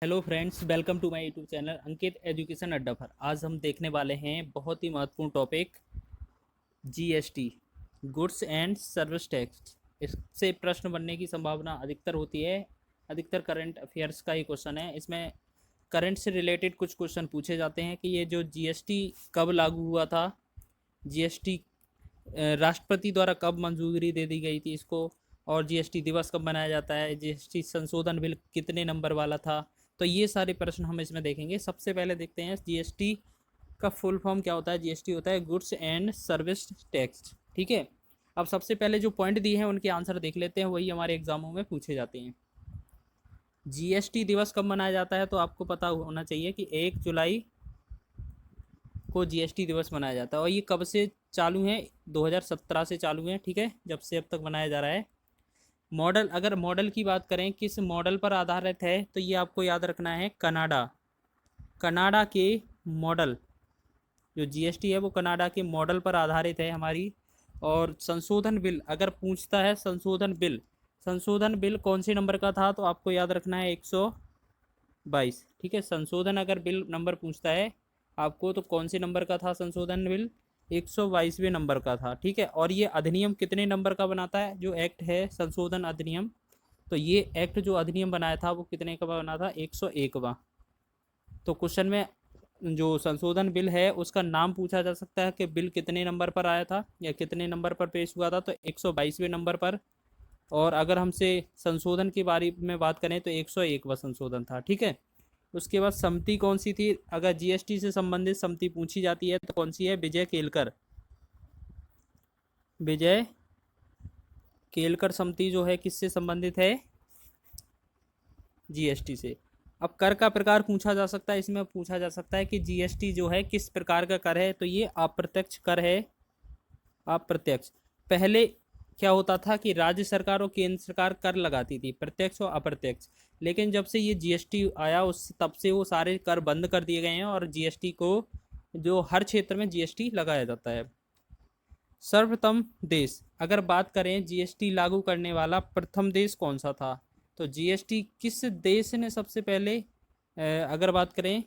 Hello friends, welcome to my YouTube channel Ankit Education Adda पर। आज हम देखने वाले हैं बहुत ही महत्वपूर्ण topic GST, goods and service tax. इससे प्रश्न बनने की संभावना अधिकतर होती है। अधिकतर करंट अफेयर्स का ही क्वेश्चन है। इसमें करंट से रिलेटेड कुछ क्वेश्चन पूछे जाते हैं कि ये जो जीएसटी कब लागू हुआ था, जीएसटी राष्ट्रपति द्वारा कब मंजूरी दे दी गई थी इसको, और जीएसटी दिवस कब मनाया जाता है, जीएसटी संशोधन बिल कितने नंबर वाला था। तो ये सारे प्रश्न हम इसमें देखेंगे। सबसे पहले देखते हैं जीएसटी का फुल फॉर्म क्या होता है। जीएसटी होता है गुड्स एंड सर्विस टैक्स। ठीक है, अब सबसे पहले जो पॉइंट दिए हैं उनके आंसर देख लेते हैं, वही हमारे एग्जामों में पूछे जाते हैं। जीएसटी दिवस कब मनाया जाता है, तो आपको पता होना चाहिए कि 1 जुलाई को जीएसटी दिवस मनाया जाता है। और ये कब से चालू है? 2017 से चालू है। ठीक है, जब से अब तक मनाया जा रहा है। मॉडल, अगर मॉडल की बात करें किस मॉडल पर आधारित है, तो ये आपको याद रखना है कनाडा। कनाडा के मॉडल, जो जीएसटी है वो कनाडा के मॉडल पर आधारित है हमारी। और संशोधन बिल अगर पूछता है, संशोधन बिल कौन से नंबर का था, तो आपको याद रखना है 122। ठीक है, संशोधन अगर बिल नंबर पूछता है आपको, तो कौन से नंबर का था संशोधन बिल? 122वें नंबर का था। ठीक है, और ये अधिनियम कितने नंबर का बनाता है? जो एक्ट है संशोधन अधिनियम, तो ये एक्ट जो अधिनियम बनाया था वो कितने का बना था? 101वां। तो क्वेश्चन में जो संशोधन बिल है उसका नाम पूछा जा सकता है कि बिल कितने नंबर पर आया था या कितने नंबर पर पेश हुआ था, तो 122वें नंबर पर। और अगर हमसे संशोधन के बारे में बात करें तो 101वां संशोधन था। ठीक है, उसके बाद समिति कौन सी थी? अगर जीएसटी से संबंधित समिति पूछी जाती है तो कौन सी है? विजय केलकर। विजय केलकर समिति जो है किससे संबंधित है? जीएसटी से। अब कर का प्रकार पूछा जा सकता है। इसमें पूछा जा सकता है कि जीएसटी जो है किस प्रकार का कर है, तो ये अप्रत्यक्ष कर है। अप्रत्यक्ष। पहले क्या होता था कि राज्य सरकार और केंद्र सरकार कर लगाती थी, प्रत्यक्ष और अप्रत्यक्ष। लेकिन जब से ये जीएसटी आया उस तब से वो सारे कर बंद कर दिए गए हैं और जीएसटी को जो हर क्षेत्र में जीएसटी लगाया जाता है। सर्वप्रथम देश, अगर बात करें जीएसटी लागू करने वाला प्रथम देश कौन सा था, तो जीएसटी किस देश ने सबसे पहले अगर बात करें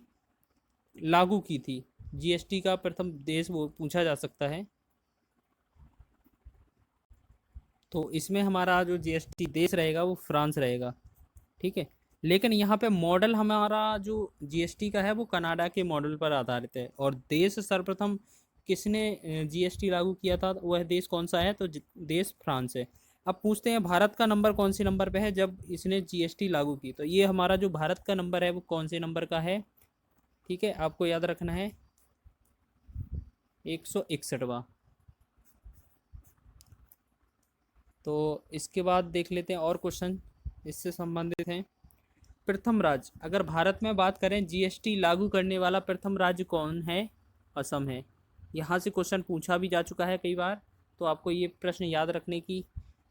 लागू की थी, जीएसटी का प्रथम देश वो पूछा जा सकता है। तो इसमें हमारा जो जीएसटी देश रहेगा वो फ्रांस रहेगा। ठीक है, लेकिन यहाँ पे मॉडल हमारा जो जीएसटी का है वो कनाडा के मॉडल पर आधारित है। और देश सर्वप्रथम किसने जीएसटी लागू किया था, वह देश कौन सा है, तो देश फ्रांस है। अब पूछते हैं भारत का नंबर कौन से नंबर पे है जब इसने जीएसटी लागू की, तो ये हमारा जो भारत का नंबर है वो कौन से नंबर का है? ठीक है, आपको याद रखना है 161वां। तो इसके बाद देख लेते हैं और क्वेश्चन इससे संबंधित हैं। प्रथम राज्य, अगर भारत में बात करें जीएसटी लागू करने वाला प्रथम राज्य कौन है? असम है। यहाँ से क्वेश्चन पूछा भी जा चुका है कई बार, तो आपको ये प्रश्न याद रखने की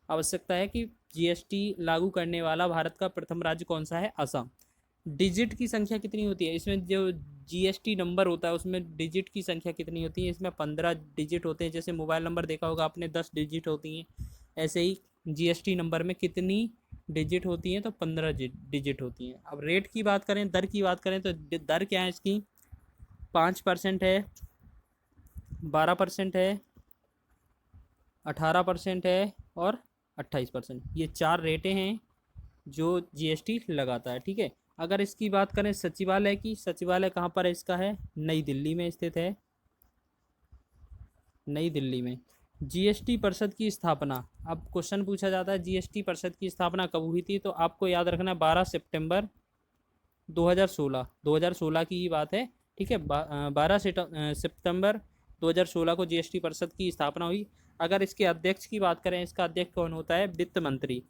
आवश्यकता है कि जीएसटी लागू करने वाला भारत का प्रथम राज्य कौन सा है? असम। डिजिट की संख्या कितनी होती है इसमें? जो जीएसटी नंबर होता है उसमें डिजिट की संख्या कितनी होती है? इसमें 15 डिजिट होते हैं। जैसे मोबाइल नंबर देखा होगा आपने, 10 डिजिट होती हैं। ऐसे ही जीएसटी नंबर में कितनी डिजिट होती हैं? तो 15 डिजिट होती हैं। अब रेट की बात करें, दर की बात करें, तो दर क्या है इसकी? 5% है, 12% है, 18% है और 28%। ये 4 रेटें हैं जो जीएसटी लगाता है। ठीक है, अगर इसकी बात करें सचिवालय की, सचिवालय कहाँ पर है इसका? है नई दिल्ली में स्थित है। नई दिल्ली में। जीएसटी परिषद की स्थापना, अब क्वेश्चन पूछा जाता है जीएसटी परिषद की स्थापना कब हुई थी, तो आपको याद रखना है 12 सितंबर 2016 की ही बात है। ठीक है, 12 सितंबर 2016 को जीएसटी परिषद की स्थापना हुई। अगर इसके अध्यक्ष की बात करें, इसका अध्यक्ष कौन होता है? वित्त मंत्री।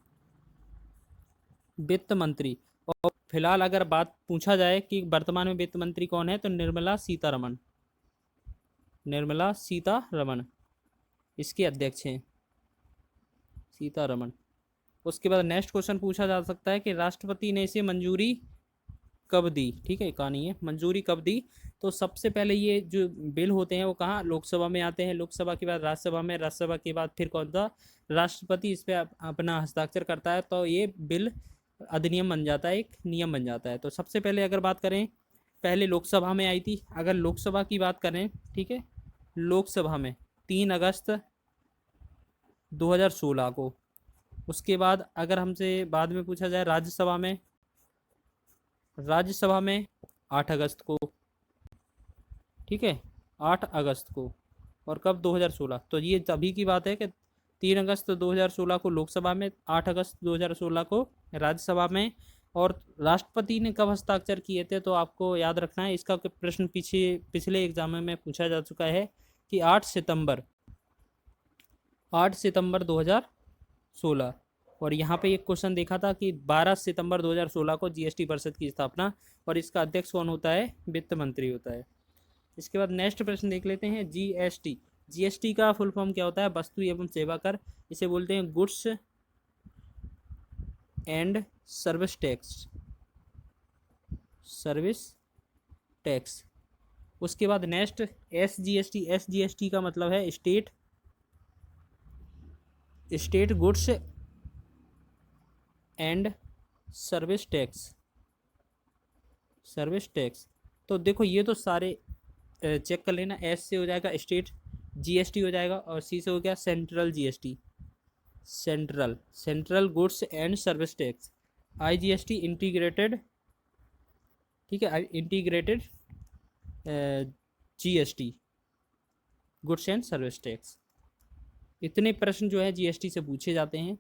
वित्त मंत्री। और फिलहाल अगर बात पूछा जाए कि वर्तमान में वित्त मंत्री कौन है, तो निर्मला सीतारमण। निर्मला सीतारमण इसके अध्यक्ष हैं, सीतारमण। उसके बाद नेक्स्ट क्वेश्चन पूछा जा सकता है कि राष्ट्रपति ने इसे मंजूरी कब दी? ठीक है, कहानी है मंजूरी कब दी। तो सबसे पहले ये जो बिल होते हैं वो कहाँ? लोकसभा में आते हैं। लोकसभा के बाद राज्यसभा में, राज्यसभा के बाद फिर कौन सा? राष्ट्रपति इस पर अपना हस्ताक्षर करता है। तो ये बिल अधिनियम बन जाता है, एक नियम बन जाता है। तो सबसे पहले अगर बात करें, पहले लोकसभा में आई थी। अगर लोकसभा की बात करें, ठीक है, लोकसभा में 3 अगस्त 2016 को। उसके बाद अगर हमसे बाद में पूछा जाए राज्यसभा में, राज्यसभा में 8 अगस्त को, ठीक है, 8 अगस्त को। और कब? 2016। तो ये तभी की बात है कि 3 अगस्त 2016 को लोकसभा में, 8 अगस्त 2016 को राज्यसभा में। और राष्ट्रपति ने कब हस्ताक्षर किए थे, तो आपको याद रखना है, इसका प्रश्न पिछले एग्जाम में पूछा जा चुका है कि 8 सितंबर 2016। और यहाँ पे एक क्वेश्चन देखा था कि 12 सितंबर 2016 को जीएसटी परिषद की स्थापना, और इसका अध्यक्ष कौन होता है? वित्त मंत्री होता है। इसके बाद नेक्स्ट प्रश्न देख लेते हैं, जीएसटी। जीएसटी का फुल फॉर्म क्या होता है? वस्तु एवं सेवा कर। इसे बोलते हैं goods and service tax, service tax. उसके बाद नेक्स्ट एसजीएसटी। एसजीएसटी का मतलब है state goods and service tax, service tax. तो देखो ये तो सारे चेक कर लेना। एस से हो जाएगा स्टेट जीएसटी हो जाएगा, और सी से हो गया central GST, central goods and service tax. IGST integrated, ठीक है, integrated GST, goods and service tax. इतने प्रश्न जो है जीएसटी से पूछे जाते हैं।